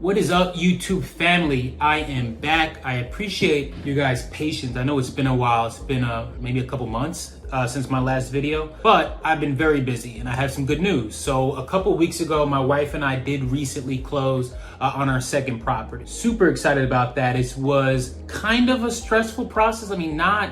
What is up, YouTube family? I am back. I appreciate you guys' patience. I know it's been a while. It's been maybe a couple months since my last video, but I've been very busy and I have some good news. So a couple weeks ago, my wife and I did recently close on our second property. Super excited about that. It was kind of a stressful process. I mean, not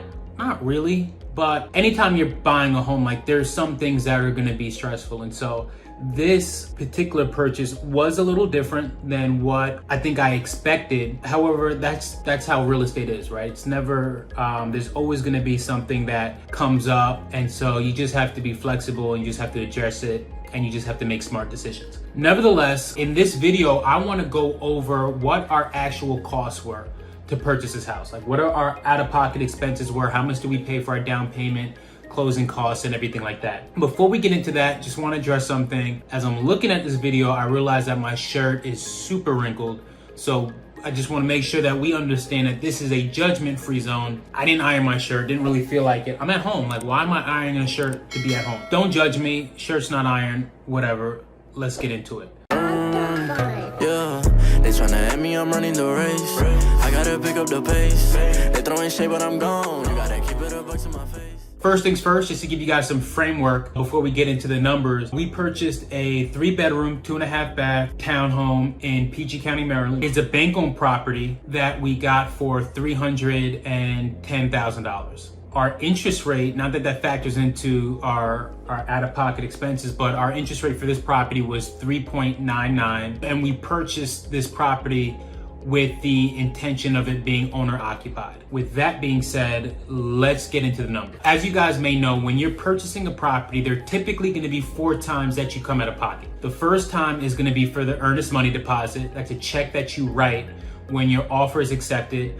really, but anytime you're buying a home, like there's some things that are gonna be stressful. And so this particular purchase was a little different than what I think I expected. However, that's how real estate is, right? It's never, there's always gonna be something that comes up. And so you just have to be flexible and you just have to address it and you just have to make smart decisions. Nevertheless, in this video, I wanna go over what our actual costs were to purchase this house. Like what are our out-of-pocket expenses were, how much do we pay for our down payment, closing costs, and everything like that. Before we get into that, just want to address something. As I'm looking at this video, I realize that my shirt is super wrinkled. So I just want to make sure that we understand that this is a judgment-free zone. I didn't iron my shirt, didn't really feel like it. I'm at home, like why am I ironing a shirt to be at home? Don't judge me, shirt's not ironed, whatever. Let's get into it. Yeah, they tryna at me, I'm running the race. I gotta pick up the pace. They throwing shade, but I'm gone. You gotta keep it a buck to my face. First things first, just to give you guys some framework before we get into the numbers, we purchased a 3-bedroom, 2.5-bath townhome in PG County, Maryland. It's a bank-owned property that we got for $310,000. Our interest rate, not that that factors into our out-of-pocket expenses, but our interest rate for this property was 3.99, and we purchased this property with the intention of it being owner occupied. With that being said, let's get into the numbers. As you guys may know, when you're purchasing a property, there are typically gonna be 4 times that you come out of pocket. The first time is gonna be for the earnest money deposit. That's a check that you write when your offer is accepted.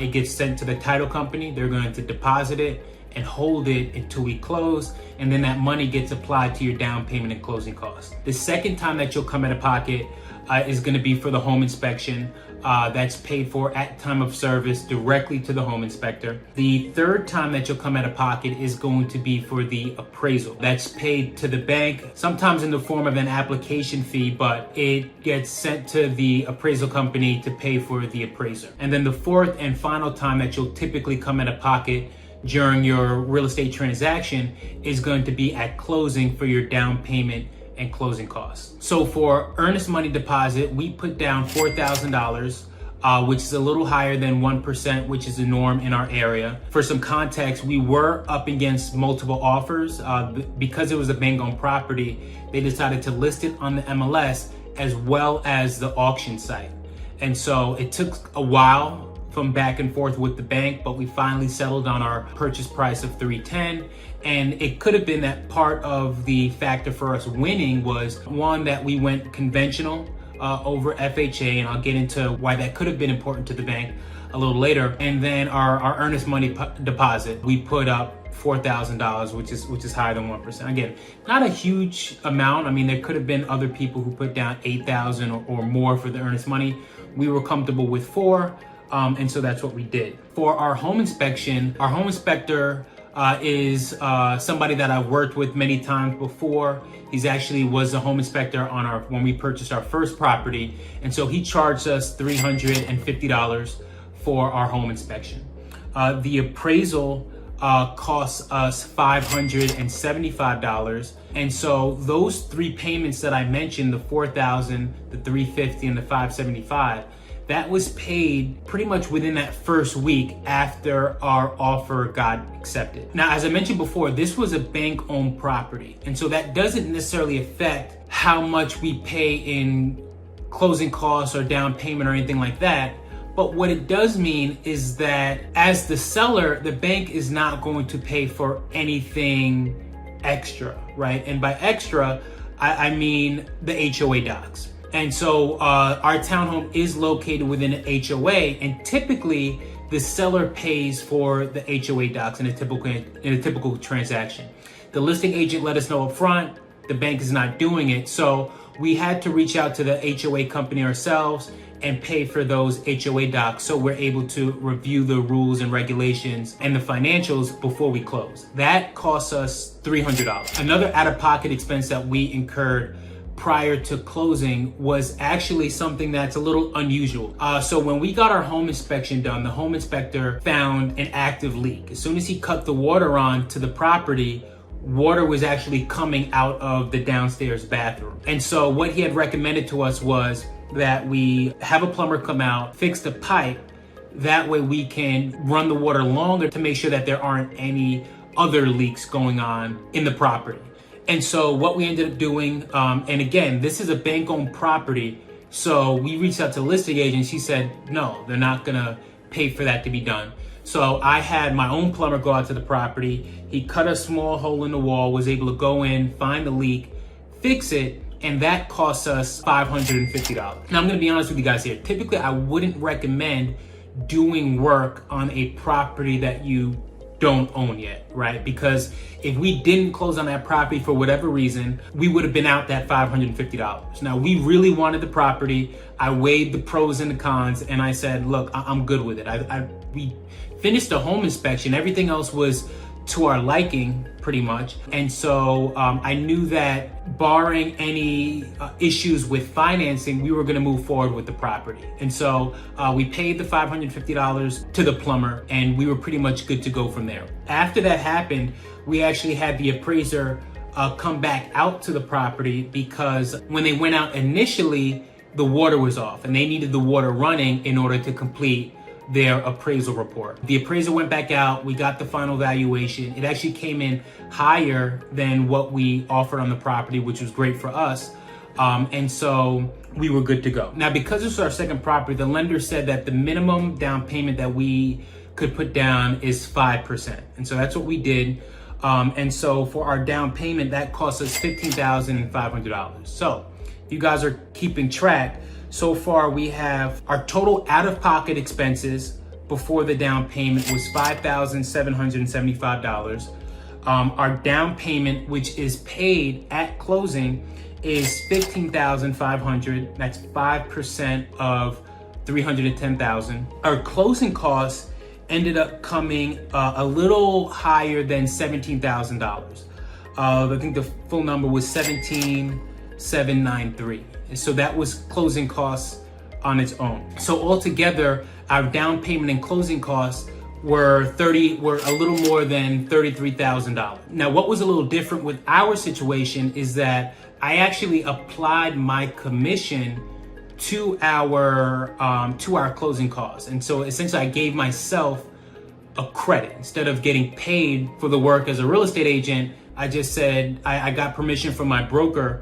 It gets sent to the title company. They're going to deposit it and hold it until we close, and then that money gets applied to your down payment and closing costs. The second time that you'll come out of pocket is gonna be for the home inspection. That's paid for at time of service directly to the home inspector. The third time that you'll come out of pocket is going to be for the appraisal. That's paid to the bank, sometimes in the form of an application fee, but it gets sent to the appraisal company to pay for the appraiser. And then the fourth and final time that you'll typically come out of pocket during your real estate transaction is going to be at closing for your down payment and closing costs. So for earnest money deposit, we put down $4,000, which is a little higher than 1%, which is the norm in our area. For some context, we were up against multiple offers. Because it was a bank-owned property, they decided to list it on the MLS as well as the auction site. And so it took a while from back and forth with the bank, but we finally settled on our purchase price of $310. And it could have been that part of the factor for us winning was one, that we went conventional over FHA, and I'll get into why that could have been important to the bank a little later. And then our earnest money deposit, we put up $4,000, which is higher than 1%. Again, not a huge amount. I mean, there could have been other people who put down $8,000 or more for the earnest money. We were comfortable with $4,000. And so that's what we did. For our home inspection, our home inspector is somebody that I've worked with many times before. He's actually was a home inspector on when we purchased our first property. And so he charged us $350 for our home inspection. The appraisal costs us $575. And so those 3 payments that I mentioned, the $4,000, the $350, and the $575, that was paid pretty much within that first week after our offer got accepted. Now, as I mentioned before, this was a bank-owned property. And so that doesn't necessarily affect how much we pay in closing costs or down payment or anything like that. But what it does mean is that as the seller, the bank is not going to pay for anything extra, right? And by extra, I mean the HOA docs. And so our townhome is located within an HOA, and typically the seller pays for the HOA docs in a typical transaction. The listing agent let us know up front, the bank is not doing it. So we had to reach out to the HOA company ourselves and pay for those HOA docs so we're able to review the rules and regulations and the financials before we close. That costs us $300. Another out-of-pocket expense that we incurred prior to closing was actually something that's a little unusual. So when we got our home inspection done, the home inspector found an active leak. As soon as he cut the water on to the property, water was actually coming out of the downstairs bathroom. And so what he had recommended to us was that we have a plumber come out, fix the pipe. That way we can run the water longer to make sure that there aren't any other leaks going on in the property. And so what we ended up doing, and again, this is a bank-owned property, so we reached out to the listing agent. She said, no, they're not gonna pay for that to be done. So I had my own plumber go out to the property. He cut a small hole in the wall, was able to go in, find the leak, fix it, and that cost us $550. Now I'm gonna be honest with you guys here. Typically, I wouldn't recommend doing work on a property that you don't own yet, right? Because if we didn't close on that property for whatever reason, we would have been out that $550. Now, we really wanted the property. I weighed the pros and the cons, and I said, look, I'm good with it. We finished the home inspection. Everything else was to our liking, pretty much. And so I knew that barring any issues with financing, we were gonna move forward with the property. And so we paid the $550 to the plumber, and we were pretty much good to go from there. After that happened, we actually had the appraiser come back out to the property, because when they went out initially, the water was off and they needed the water running in order to complete their appraisal report. The appraiser went back out, we got the final valuation. It actually came in higher than what we offered on the property, which was great for us. And so we were good to go. Now, because this was our second property, the lender said that the minimum down payment that we could put down is 5%. And so that's what we did. And so for our down payment, that cost us $15,500. So if you guys are keeping track, so far we have our total out-of-pocket expenses before the down payment was $5,775. Our down payment, which is paid at closing, is $15,500. That's 5% of $310,000. Our closing costs ended up coming a little higher than $17,000. I think the full number was $17,793. So that was closing costs on its own. So altogether, our down payment and closing costs were a little more than $33,000. Now, what was a little different with our situation is that I actually applied my commission to our closing costs. And so essentially I gave myself a credit. Instead of getting paid for the work as a real estate agent, I just said I got permission from my broker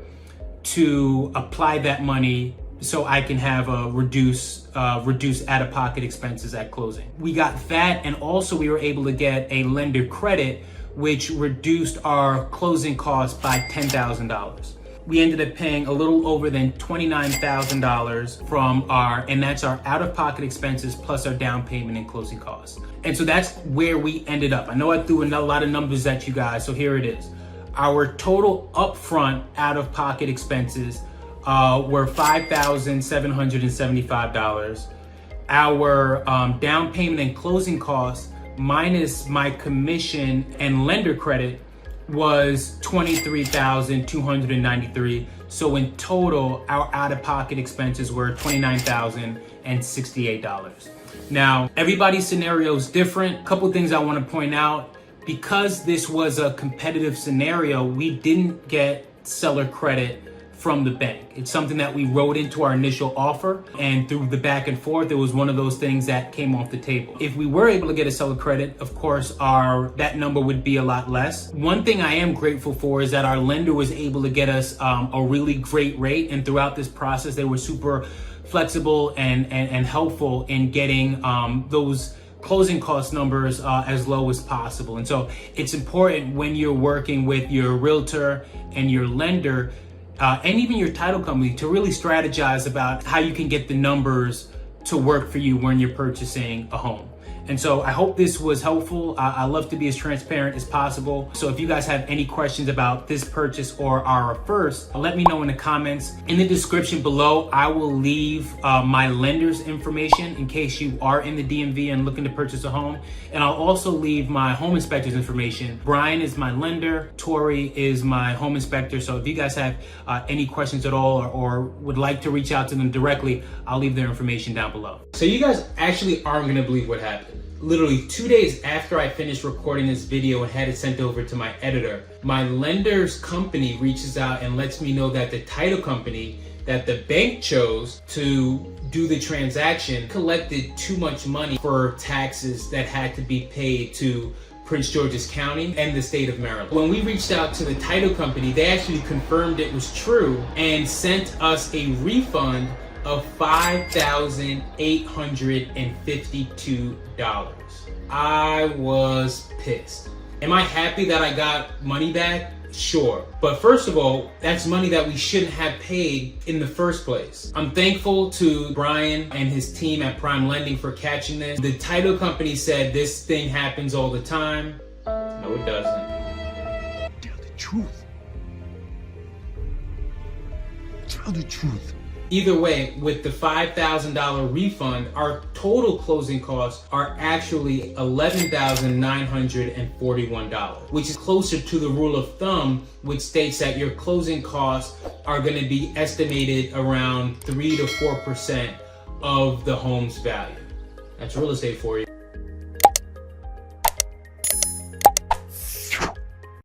to apply that money so I can have a reduce out-of-pocket expenses at closing. We got that, and also we were able to get a lender credit, which reduced our closing costs by $10,000. We ended up paying a little over than $29,000 and that's our out-of-pocket expenses plus our down payment and closing costs. And so that's where we ended up. I know I threw a lot of numbers at you guys, so here it is. Our total upfront out-of-pocket expenses were $5,775. Our down payment and closing costs minus my commission and lender credit was $23,293. So in total, our out-of-pocket expenses were $29,068. Now, everybody's scenario is different. A couple things I want to point out. Because this was a competitive scenario, we didn't get seller credit from the bank. It's something that we wrote into our initial offer, and through the back and forth, it was one of those things that came off the table. If we were able to get a seller credit, of course, that number would be a lot less. One thing I am grateful for is that our lender was able to get us a really great rate, and throughout this process, they were super flexible and helpful in getting those closing cost numbers as low as possible. And so it's important when you're working with your realtor and your lender and even your title company to really strategize about how you can get the numbers to work for you when you're purchasing a home. And so I hope this was helpful. I love to be as transparent as possible. So if you guys have any questions about this purchase or our first, let me know in the comments. In the description below, I will leave my lender's information in case you are in the DMV and looking to purchase a home. And I'll also leave my home inspector's information. Brian is my lender, Tori is my home inspector. So if you guys have any questions at all or would like to reach out to them directly, I'll leave their information down below. So you guys actually aren't gonna believe what happened. Literally 2 days after I finished recording this video and had it sent over to my editor, my lender's company reaches out and lets me know that the title company that the bank chose to do the transaction collected too much money for taxes that had to be paid to Prince George's County and the state of Maryland. When we reached out to the title company, they actually confirmed it was true and sent us a refund of $5,852. I was pissed. Am I happy that I got money back? Sure. But first of all, that's money that we shouldn't have paid in the first place. I'm thankful to Brian and his team at Prime Lending for catching this. The title company said this thing happens all the time. No, it doesn't. Tell the truth. Tell the truth. Either way, with the $5,000 refund, our total closing costs are actually $11,941, which is closer to the rule of thumb, which states that your closing costs are going to be estimated around 3 to 4% of the home's value. That's real estate for you.